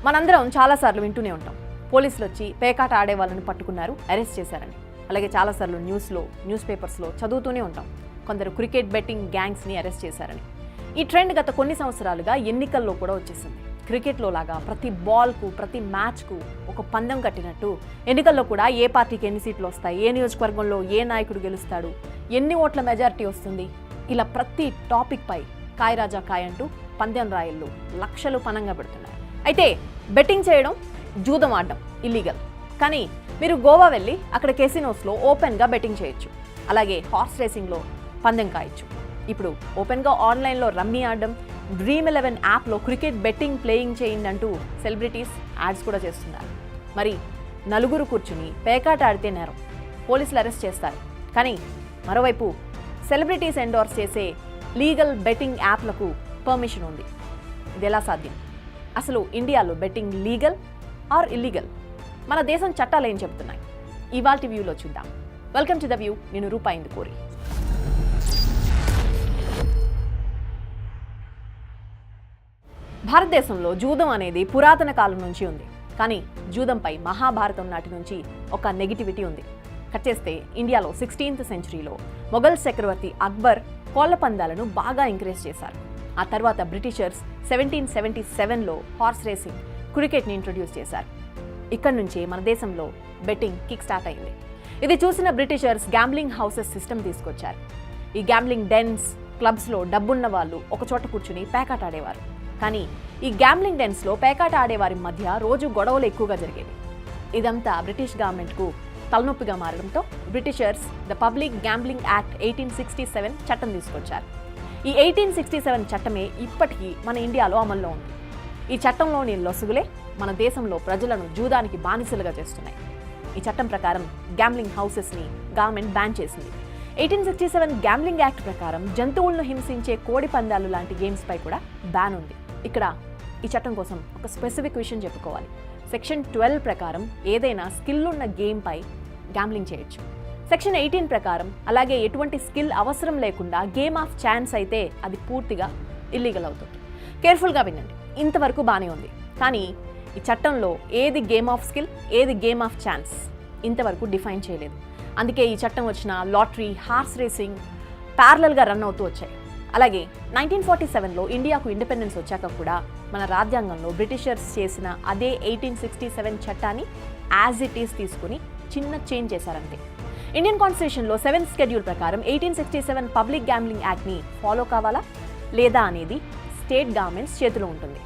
మనందరం చాలాసార్లు వింటూనే ఉంటాం, పోలీసులు వచ్చి పేకాట ఆడే వాళ్ళని పట్టుకున్నారు, అరెస్ట్ చేశారని. అలాగే చాలాసార్లు న్యూస్ పేపర్స్లో చదువుతూనే ఉంటాం, కొందరు క్రికెట్ బెట్టింగ్ గ్యాంగ్స్ని అరెస్ట్ చేశారని. ఈ ట్రెండ్ గత కొన్ని సంవత్సరాలుగా ఎన్నికల్లో కూడా వచ్చేసింది. క్రికెట్లో లాగా ప్రతి బాల్కు ప్రతి మ్యాచ్కు ఒక పందెం కట్టినట్టు ఎన్నికల్లో కూడా ఏ పార్టీకి ఎన్ని సీట్లు వస్తాయి, ఏ నియోజకవర్గంలో ఏ నాయకుడు గెలుస్తాడు, ఎన్ని ఓట్ల మెజారిటీ వస్తుంది, ఇలా ప్రతి టాపిక్ పై కాయ్ రాజా కాయ్ అంటూ పందెం రాయళ్ళు లక్షలు పనంగా పెడుతున్నారు. అయితే బెట్టింగ్ చేయడం, జూదం ఆడడం ఇల్లీగల్. కానీ మీరు గోవా వెళ్ళి అక్కడ కెసినోస్లో ఓపెన్గా బెట్టింగ్ చేయొచ్చు. అలాగే హార్స్ రేసింగ్లో పందెం కాయొచ్చు. ఇప్పుడు ఓపెన్గా ఆన్లైన్లో రమ్మీ ఆడడం, Dream11 యాప్లో క్రికెట్ బెట్టింగ్ ప్లేయింగ్ చేయండి అంటూ సెలబ్రిటీస్ యాడ్స్ కూడా చేస్తున్నారు. మరి నలుగురు కూర్చుని పేకాట ఆడితే నేరం, పోలీసులు అరెస్ట్ చేస్తారు. కానీ మరోవైపు సెలబ్రిటీస్ ఎండోర్స్ చేసే లీగల్ బెట్టింగ్ యాప్లకు పర్మిషన్ ఉంది. ఇది ఎలా సాధ్యం? అసలు ఇండియాలో బెట్టింగ్ లీగల్ ఆర్ ఇల్లీగల్? మన దేశం చట్టాలు ఏం చెబుతున్నాయి? ఇవాల్టి వ్యూలో చూద్దాం. Welcome to the view. నేను రూపా ఇందుకూరి. భారతదేశంలో జూదం అనేది పురాతన కాలం నుంచి ఉంది. కానీ జూదంపై మహాభారతం నాటి నుంచి ఒక నెగిటివిటీ ఉంది. కట్ చేస్తే ఇండియాలో 16th సెంచరీలో మొఘల్ చక్రవర్తి అక్బర్ కోళ్ల పందాలను బాగా ఎంకరేజ్ చేశారు. ఆ తర్వాత బ్రిటిషర్స్ 1777లో హార్స్ రేసింగ్, క్రికెట్ని ఇంట్రొడ్యూస్ చేశారు. ఇక్కడ నుంచే మన దేశంలో బెట్టింగ్ కిక్ స్టార్ట్ అయింది. ఇది చూసిన బ్రిటిషర్స్ గ్యాంబ్లింగ్ హౌసెస్ సిస్టమ్ తీసుకొచ్చారు. ఈ గ్యాంబ్లింగ్ డెన్స్, క్లబ్స్లో డబ్బున్న వాళ్ళు ఒకచోట కూర్చుని పేకాట ఆడేవారు. కానీ ఈ గ్యాంబ్లింగ్ డెన్స్లో పేకాట ఆడేవారి మధ్య రోజు గొడవలు ఎక్కువగా జరిగేవి. ఇదంతా బ్రిటిష్ గవర్నమెంట్కు తలనొప్పిగా మారడంతో Britishers the public gambling act 1867 చట్టం తీసుకొచ్చారు. ఈ 1867 చట్టమే ఇప్పటికీ మన ఇండియాలో అమల్లో ఉంది. ఈ చట్టంలోని లొసుగులే మన దేశంలో ప్రజలను జూదానికి బానిసలుగా చేస్తున్నాయి. ఈ చట్టం ప్రకారం గ్యాంబ్లింగ్ హౌసెస్ని గవర్నమెంట్ బ్యాన్ చేసింది. 1867 గ్యాంబ్లింగ్ యాక్ట్ ప్రకారం జంతువులను హింసించే కోడి పందాలు లాంటి గేమ్స్ పై కూడా బ్యాన్ ఉంది. ఇక్కడ ఈ చట్టం కోసం ఒక స్పెసిఫిక్ విషయం చెప్పుకోవాలి. సెక్షన్ 12 ప్రకారం ఏదైనా స్కిల్ ఉన్న గేమ్ పై గ్యాంబ్లింగ్ చేయొచ్చు. సెక్షన్ 18 ప్రకారం అలాగే ఎటువంటి స్కిల్ అవసరం లేకుండా గేమ్ ఆఫ్ ఛాన్స్ అయితే అది పూర్తిగా ఇల్లీగల్ అవుతుంది. కేర్ఫుల్గా వినండి, ఇంతవరకు బాగానే ఉంది. కానీ ఈ చట్టంలో ఏది గేమ్ ఆఫ్ స్కిల్, ఏది గేమ్ ఆఫ్ ఛాన్స్ ఇంతవరకు డిఫైన్ చేయలేదు. అందుకే ఈ చట్టం వచ్చిన లాటరీ, హార్స్ రేసింగ్ ప్యారలల్గా రన్ అవుతూ వచ్చాయి. అలాగే 1947లో ఇండియాకు ఇండిపెండెన్స్ వచ్చాక కూడా మన రాజ్యాంగంలో బ్రిటిషర్స్ చేసిన అదే 1867 చట్టాన్ని యాజ్ ఇట్ ఈస్ తీసుకుని చిన్న చేంజ్ చేశారంతే. ఇండియన్ కాన్స్టిట్యూషన్లో 7th షెడ్యూల్ ప్రకారం 1867 పబ్లిక్ గ్యాంబ్లింగ్ యాక్ట్ని ఫాలో కావాలా లేదా అనేది స్టేట్ గవర్నమెంట్స్ చేతిలో ఉంటుంది.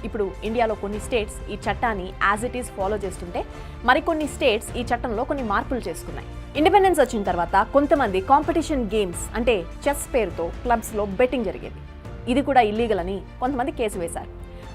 ఇప్పుడు ఇండియాలో కొన్ని స్టేట్స్ ఈ చట్టాన్ని యాజ్ ఇట్ ఈస్ ఫాలో చేస్తుంటే మరికొన్ని స్టేట్స్ ఈ చట్టంలో కొన్ని మార్పులు చేసుకున్నాయి. ఇండిపెండెన్స్ వచ్చిన తర్వాత కొంతమంది కాంపిటీషన్ గేమ్స్ అంటే చెస్ పేరుతో క్లబ్స్లో బెట్టింగ్ జరిగేది. ఇది కూడా ఇల్లీగల్ అని కొంతమంది కేసు వేశారు.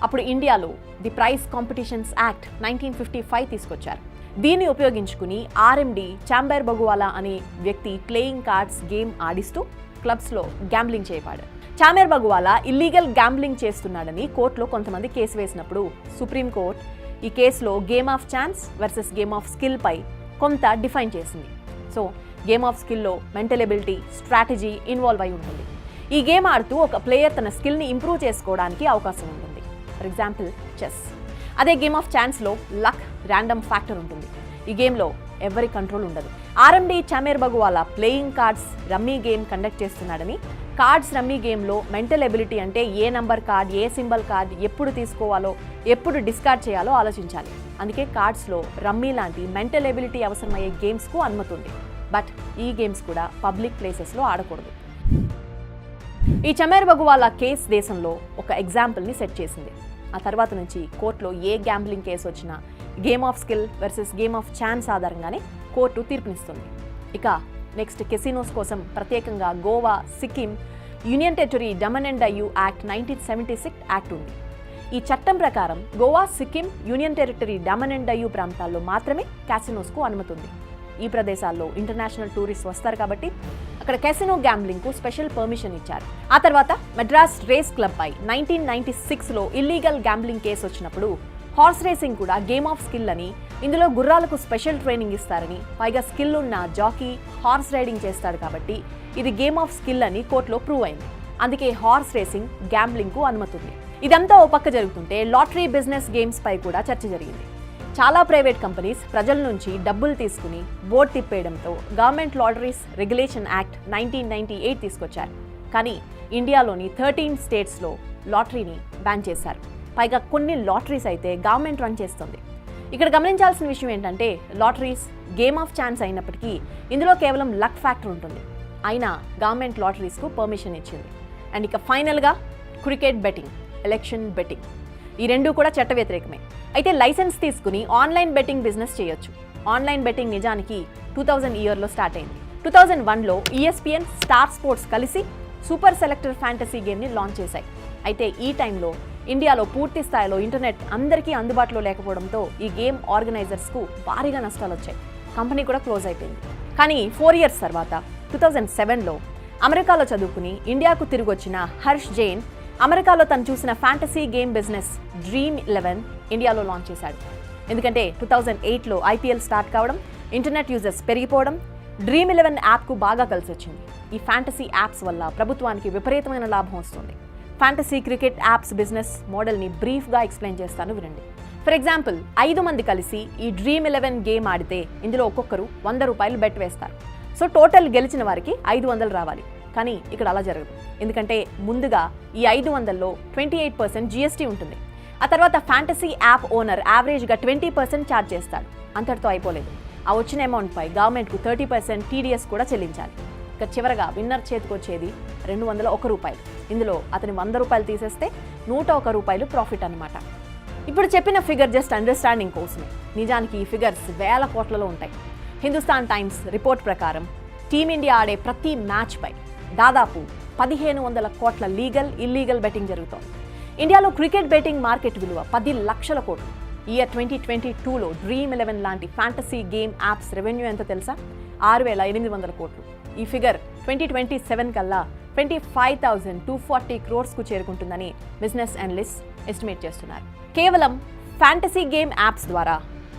అప్పుడు ఇండియాలో ది ప్రైజ్ కాంపిటీషన్స్ యాక్ట్ 1955 తీసుకొచ్చారు. దీన్ని ఉపయోగించుకుని ఆర్ఎండి చాంబర్ బగువాలా అనే వ్యక్తి ప్లేయింగ్ కార్డ్స్ గేమ్ ఆడిస్తూ క్లబ్స్లో గ్యాంబ్లింగ్ చేయవాడు. చాంబర్ బగువాలా ఇల్లీగల్ గ్యాంబ్లింగ్ చేస్తున్నాడని కోర్టులో కొంతమంది కేసు వేసినప్పుడు సుప్రీంకోర్టు ఈ కేసులో game of chance versus game of skill పై కొంత డిఫైన్ చేసింది. సో గేమ్ ఆఫ్ స్కిల్లో మెంటల్ ఎబిలిటీ, స్ట్రాటజీ ఇన్వాల్వ్ అయి ఉంటుంది. ఈ గేమ్ ఆడుతూ ఒక ప్లేయర్ తన స్కిల్ని ఇంప్రూవ్ చేసుకోవడానికి అవకాశం ఉంటుంది. For example chess. అదే గేమ్ ఆఫ్ ఛాన్స్లో లక్, ర్యాండమ్ ఫ్యాక్టర్ ఉంటుంది. ఈ గేమ్లో ఎవరి కంట్రోల్ ఉండదు. RMD Chamarbaugwalla playing cards rummy game conduct చేస్తున్నాడని, కార్డ్స్ రమ్మీ గేమ్లో మెంటల్ ఎబిలిటీ అంటే ఏ నంబర్ కార్డ్, ఏ సింబల్ కార్డ్ ఎప్పుడు తీసుకోవాలో, ఎప్పుడు డిస్కార్డ్ చేయాలో ఆలోచించాలి. అందుకే కార్డ్స్లో రమ్మీ లాంటి మెంటల్ ఎబిలిటీ అవసరమయ్యే గేమ్స్కు అనుమతి ఉంది. బట్ ఈ గేమ్స్ కూడా పబ్లిక్ ప్లేసెస్లో ఆడకూడదు. ఈ చాంబర్ బగువాలా కేసు దేశంలో ఒక ఎగ్జాంపుల్ని సెట్ చేసింది. ఆ తర్వాత నుంచి కోర్టులో ఏ గ్యాంబ్లింగ్ కేసు వచ్చినా game of skill versus game of chance ఆధారంగానే కోర్టు తీర్పునిస్తుంది. ఇక నెక్స్ట్ కెసినోస్ కోసం ప్రత్యేకంగా Goa, Sikkim union territory Daman and Diu act 1976 act ఉంది. ఈ చట్టం ప్రకారం Goa, Sikkim union territory Daman and Diu ప్రాంతాల్లో మాత్రమే క్యాసినోస్కు అనుమతి ఉంది. ఈ ప్రదేశాల్లో ఇంటర్నేషనల్ టూరిస్ట్ వస్తారు కాబట్టి అక్కడ క్యాసినో గ్యాంబ్లింగ్కు స్పెషల్ పర్మిషన్ ఇచ్చారు. ఆ తర్వాత మెడ్రాస్ రేస్ క్లబ్ పై 1996లో ఇల్లీగల్ గ్యాంబ్లింగ్ కేసు వచ్చినప్పుడు హార్స్ రేసింగ్ కూడా గేమ్ ఆఫ్ స్కిల్ అని, ఇందులో గుర్రాలకు స్పెషల్ ట్రైనింగ్ ఇస్తారని, పైగా స్కిల్ ఉన్న జాకీ హార్స్ రైడింగ్ చేస్తాడు కాబట్టి ఇది గేమ్ ఆఫ్ స్కిల్ అని కోర్టులో ప్రూవ్ అయింది. అందుకే హార్స్ రేసింగ్, గ్యాంబ్లింగ్కు అనుమతి ఉంది. ఇదంతా ఓ పక్క జరుగుతుంటే లాటరీ బిజినెస్ గేమ్స్ పై కూడా చర్చ జరిగింది. చాలా ప్రైవేట్ కంపెనీస్ ప్రజల నుంచి డబ్బులు తీసుకుని బోర్డు తిప్పేయడంతో గవర్నమెంట్ లాటరీస్ రెగ్యులేషన్ యాక్ట్ 1998 తీసుకొచ్చారు. కానీ ఇండియాలోని 13 స్టేట్స్లో లాటరీని బ్యాన్ చేశారు. పైగా కొన్ని లాటరీస్ అయితే గవర్నమెంట్ రన్ చేస్తుంది. ఇక్కడ గమనించాల్సిన విషయం ఏంటంటే లాటరీస్ గేమ్ ఆఫ్ ఛాన్స్ అయినప్పటికీ ఇందులో కేవలం లక్ ఫ్యాక్టర్ ఉంటుంది. అయినా గవర్నమెంట్ లాటరీస్కు పర్మిషన్ ఇచ్చింది. అండ్ ఇక ఫైనల్గా క్రికెట్ బెట్టింగ్, ఎలక్షన్ బెట్టింగ్, ఈ రెండూ కూడా చట్ట వ్యతిరేకమే. అయితే లైసెన్స్ తీసుకుని ఆన్లైన్ బెట్టింగ్ బిజినెస్ చేయొచ్చు. ఆన్లైన్ బెట్టింగ్ నిజానికి 2000 ఇయర్లో స్టార్ట్ అయింది. 2001లో ESPN, స్టార్ స్పోర్ట్స్ కలిసి సూపర్ సెలెక్టర్ ఫ్యాంటసీ గేమ్ని లాంచ్ చేశాయి. అయితే ఈ టైంలో ఇండియాలో పూర్తి స్థాయిలో ఇంటర్నెట్ అందరికీ అందుబాటులో లేకపోవడంతో ఈ గేమ్ ఆర్గనైజర్స్కు భారీగా నష్టాలు వచ్చాయి. కంపెనీ కూడా క్లోజ్ అయిపోయింది. కానీ 4 ఇయర్స్ తర్వాత 2007లో అమెరికాలో చదువుకుని ఇండియాకు తిరిగి వచ్చిన హర్ష్ జైన్ అమెరికాలో తను చూసిన ఫ్యాంటసీ గేమ్ బిజినెస్ Dream11 ఇండియాలో లాంచ్ చేశాడు. ఎందుకంటే 2008లో IPL స్టార్ట్ కావడం, ఇంటర్నెట్ యూజర్స్ పెరిగిపోవడం Dream11 యాప్కు బాగా కలిసి వచ్చింది. ఈ ఫ్యాంటసీ యాప్స్ వల్ల ప్రభుత్వానికి విపరీతమైన లాభం వస్తుంది. ఫ్యాంటసీ క్రికెట్ యాప్స్ బిజినెస్ మోడల్ని బ్రీఫ్గా ఎక్స్ప్లెయిన్ చేస్తాను, వినండి. ఫర్ ఎగ్జాంపుల్ 5 మంది కలిసి ఈ Dream11 గేమ్ ఆడితే ఇందులో ఒక్కొక్కరు ₹100 బెట్ వేస్తారు. సో టోటల్ గెలిచిన వారికి 500 రావాలి. కానీ ఇక్కడ అలా జరగదు. ఎందుకంటే ముందుగా ఈ 500లో 28% GST ఉంటుంది. ఆ తర్వాత ఫ్యాంటసీ యాప్ ఓనర్ యావరేజ్గా 20% ఛార్జ్ చేస్తాడు. అంతటితో అయిపోలేదు. ఆ వచ్చిన అమౌంట్పై గవర్నమెంట్కు 30% TDS కూడా చెల్లించాలి. ఇక చివరగా విన్నర్ చేతికి వచ్చేది ₹201. ఇందులో అతని ₹100 తీసేస్తే ₹101 ప్రాఫిట్ అన్నమాట. ఇప్పుడు చెప్పిన ఫిగర్ జస్ట్ అండర్స్టాండింగ్ కోసమే. నిజానికి ఈ ఫిగర్స్ వేల కోట్లలో ఉంటాయి. హిందుస్థాన్ టైమ్స్ రిపోర్ట్ ప్రకారం టీమిండియా ఆడే ప్రతి మ్యాచ్పై దాదాపు 1500 కోట్ల లీగల్, ఇల్లీగల్ బెట్టింగ్ జరుగుతోంది. ఇండియాలో క్రికెట్ బెట్టింగ్ మార్కెట్ విలువ 10 లక్షల కోట్లు. ఇయర్ 2022లో Dream11 లాంటి ఫ్యాంటసీ గేమ్ యాప్స్ రెవెన్యూ ఎంతో తెలుసా? 6800 కోట్లు. ఈ ఫిగర్ 2027 కల్లా 25,240 crores చేరుకుంటుందని బిజినెస్ అనలిస్ట్ ఎస్టిమేట్ చేస్తున్నారు. కేవలం ఫ్యాంటసీ గేమ్ యాప్స్ ద్వారా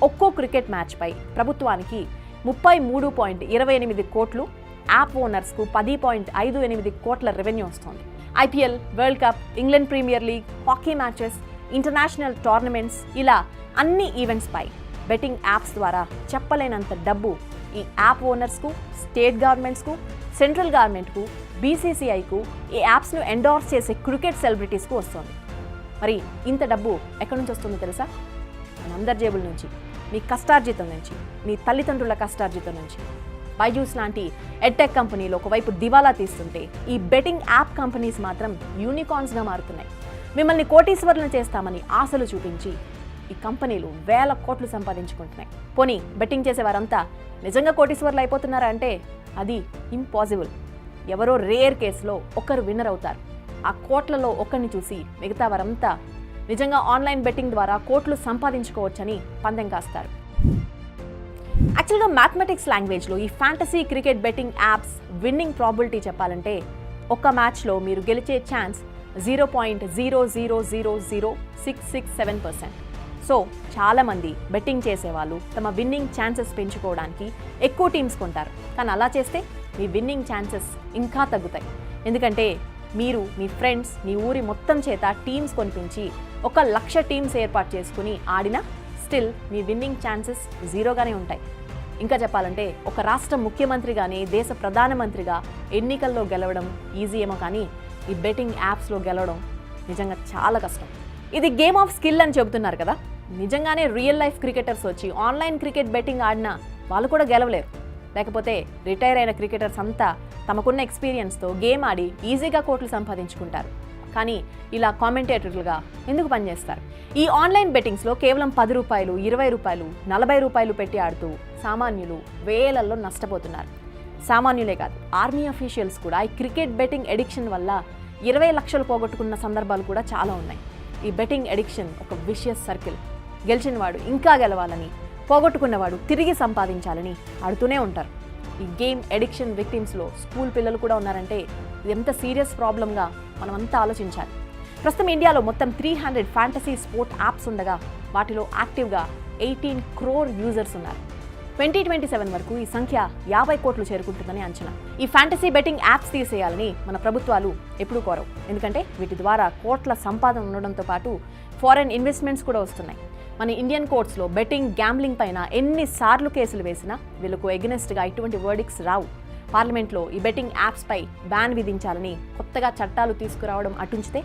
ఒక్కో క్రికెట్ మ్యాచ్పై ప్రభుత్వానికి 33.28 కోట్లు, యాప్ ఓనర్స్కు 10.58 కోట్ల రెవెన్యూ వస్తోంది. IPL, world cup, England premier league, hockey matches, international tournaments, ఇలా అన్ని ఈవెంట్స్పై బెట్టింగ్ యాప్స్ ద్వారా చెప్పలేనంత డబ్బు ఈ యాప్ ఓనర్స్కు, స్టేట్ గవర్నమెంట్స్కు, సెంట్రల్ గవర్నమెంట్కు, BCCIకు, ఈ యాప్స్ను ఎండోర్స్ చేసే క్రికెట్ సెలబ్రిటీస్కు వస్తుంది. మరి ఇంత డబ్బు ఎక్కడి నుంచి వస్తుందో తెలుసా? మనందరి జేబుల నుంచి, మీ కష్టార్జితం నుంచి, మీ తల్లిదండ్రుల కష్టార్జితం నుంచి. బైజూస్ లాంటి ఎడ్టెక్ కంపెనీలు ఒకవైపు దివాలా తీస్తుంటే ఈ బెట్టింగ్ యాప్ కంపెనీస్ మాత్రం యూనికార్న్స్గా మారుతున్నాయి. మిమ్మల్ని కోటీశ్వరులను చేస్తామని ఆశలు చూపించి ఈ కంపెనీలు వేల కోట్లు సంపాదించుకుంటున్నాయి. పోనీ బెట్టింగ్ చేసేవారంతా నిజంగా కోటీశ్వరులు అయిపోతున్నారా అంటే అది ఇంపాసిబుల్. ఎవరో రేర్ కేసులో ఒకరు విన్నర్ అవుతారు. ఆ కోట్లలో ఒకరిని చూసి మిగతా వారంతా నిజంగా ఆన్లైన్ బెట్టింగ్ ద్వారా కోట్లు సంపాదించుకోవచ్చని పందెం కాస్తారు. యాక్చువల్గా మ్యాథమెటిక్స్ లాంగ్వేజ్లో ఈ fantasy cricket betting apps winnowing probability చెప్పాలంటే ఒక్క మ్యాచ్లో మీరు గెలిచే ఛాన్స్ 0.0000667%. సో చాలామంది బెట్టింగ్ చేసేవాళ్ళు తమ విన్నింగ్ ఛాన్సెస్ పెంచుకోవడానికి ఎక్కువ టీమ్స్ కొంటారు. కానీ అలా చేస్తే మీ విన్నింగ్ ఛాన్సెస్ ఇంకా తగ్గుతాయి. ఎందుకంటే మీరు మీ ఫ్రెండ్స్ మీ ఊరి మొత్తం చేత టీమ్స్ కొనిపించి 1,00,000 టీమ్స్ ఏర్పాటు చేసుకుని ఆడినా స్టిల్ మీ విన్నింగ్ ఛాన్సెస్ జీరోగానే ఉంటాయి. ఇంకా చెప్పాలంటే ఒక రాష్ట్ర ముఖ్యమంత్రిగానే దేశ ప్రధానమంత్రిగా ఎన్నికల్లో గెలవడం ఈజీ ఏమో, కానీ ఈ బెట్టింగ్ యాప్స్లో గెలవడం నిజంగా చాలా కష్టం. ఇది గేమ్ ఆఫ్ స్కిల్ అని చెబుతున్నారు కదా, నిజంగానే రియల్ లైఫ్ క్రికెటర్స్ వచ్చి ఆన్లైన్ క్రికెట్ బెట్టింగ్ ఆడినా వాళ్ళు కూడా గెలవలేరు. లేకపోతే రిటైర్ అయిన క్రికెటర్స్ అంతా తమకున్న ఎక్స్పీరియన్స్తో గేమ్ ఆడి ఈజీగా కోట్లు సంపాదించుకుంటారు. కానీ ఇలా కామెంటేటర్లుగా ఎందుకు పనిచేస్తారు? ఈ ఆన్లైన్ బెట్టింగ్స్లో కేవలం ₹10, ₹20, ₹40 పెట్టి ఆడుతూ సామాన్యులు వేలల్లో నష్టపోతున్నారు. సామాన్యులే కాదు, ఆర్మీ అఫీషియల్స్ కూడా ఈ క్రికెట్ బెట్టింగ్ ఎడిక్షన్ వల్ల 20 లక్షలు పోగొట్టుకున్న సందర్భాలు కూడా చాలా ఉన్నాయి. ఈ బెట్టింగ్ ఎడిక్షన్ ఒక విషియస్ సర్కిల్. గెలిచినవాడు ఇంకా గెలవాలని, పోగొట్టుకున్నవాడు తిరిగి సంపాదించాలని ఆడుతూనే ఉంటారు. ఈ గేమ్ ఎడిక్షన్ విక్టిమ్స్లో స్కూల్ పిల్లలు కూడా ఉన్నారంటే ఇది ఎంత సీరియస్ ప్రాబ్లంగా మనమంతా ఆలోచించాలి. ప్రస్తుతం ఇండియాలో మొత్తం 300 ఫ్యాంటసీ స్పోర్ట్ యాప్స్ ఉండగా వాటిలో యాక్టివ్గా 18 crore యూజర్స్ ఉన్నారు. 2027 వరకు ఈ సంఖ్య 50 కోట్లు చేరుకుంటుందని అంచనా. ఈ ఫ్యాంటసీ బెట్టింగ్ యాప్స్ తీసేయాలని మన ప్రభుత్వాలు ఎప్పుడూ కోరవు. ఎందుకంటే వీటి ద్వారా కోట్ల సంపాదన ఉండడంతో పాటు ఫారెన్ ఇన్వెస్ట్మెంట్స్ కూడా వస్తున్నాయి. మన ఇండియన్ కోర్ట్స్లో బెట్టింగ్, గ్యాంబ్లింగ్ పైన ఎన్నిసార్లు కేసులు వేసినా వీళ్ళకు ఎగనెస్ట్గా ఇటువంటి వర్డిక్స్ రావు. పార్లమెంట్లో ఈ బెట్టింగ్ యాప్స్పై బ్యాన్ విధించాలని కొత్తగా చట్టాలు తీసుకురావడం అటుంచితే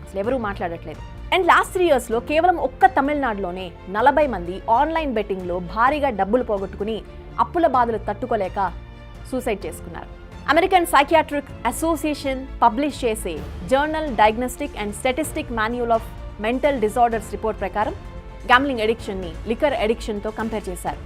అసలు ఎవరూ మాట్లాడట్లేదు. అండ్ లాస్ట్ 3 yearsలో కేవలం ఒక్క తమిళనాడులోనే 40 మంది ఆన్లైన్ బెట్టింగ్లో భారీగా డబ్బులు పోగొట్టుకుని అప్పుల బాధలు తట్టుకోలేక సూసైడ్ చేసుకున్నారు. అమెరికన్ సైకియాట్రిక్ అసోసియేషన్ పబ్లిష్ చేసే journal diagnostic and statistic manual of mental disorders report ప్రకారం గ్యాంబ్లింగ్ ఎడిక్షన్ని లిక్కర్ ఎడిక్షన్తో కంపేర్ చేశారు.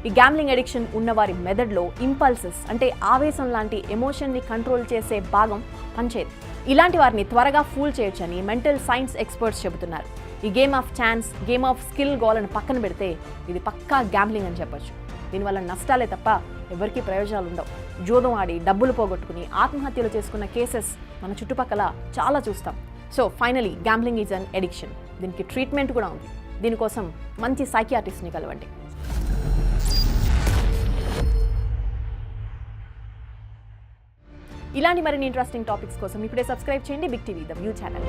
ఈ గ్యాంబ్లింగ్ ఎడిక్షన్ ఉన్నవారి మెదడులో ఇంపల్సెస్ అంటే ఆవేశం లాంటి ఎమోషన్ని కంట్రోల్ చేసే భాగం పనిచేయదు. ఇలాంటి వారిని త్వరగా ఫూల్ చేయొచ్చని మెంటల్ సైన్స్ ఎక్స్పర్ట్స్ చెబుతున్నారు. ఈ game of chance, game of skill గోల్ని పక్కన పెడితే ఇది పక్కా గ్యాంబ్లింగ్ అని చెప్పొచ్చు. దీనివల్ల నష్టాలే తప్ప ఎవరికీ ప్రయోజనాలు ఉండవు. జూదం ఆడి డబ్బులు పోగొట్టుకుని ఆత్మహత్యలు చేసుకున్న కేసెస్ మన చుట్టుపక్కల చాలా చూస్తాం. So finally gambling is an addiction. దీనికి ట్రీట్మెంట్ కూడా ఉంది. దీనికోసం మంచి సైకియాట్రిస్ట్ని కలవండి. ఇలాంటి మరిన్ని ఇంట్రెస్టింగ్ టాపిక్స్ కోసం ఇప్పుడే సబ్స్క్రైబ్ చేయండి Big TV the view channel.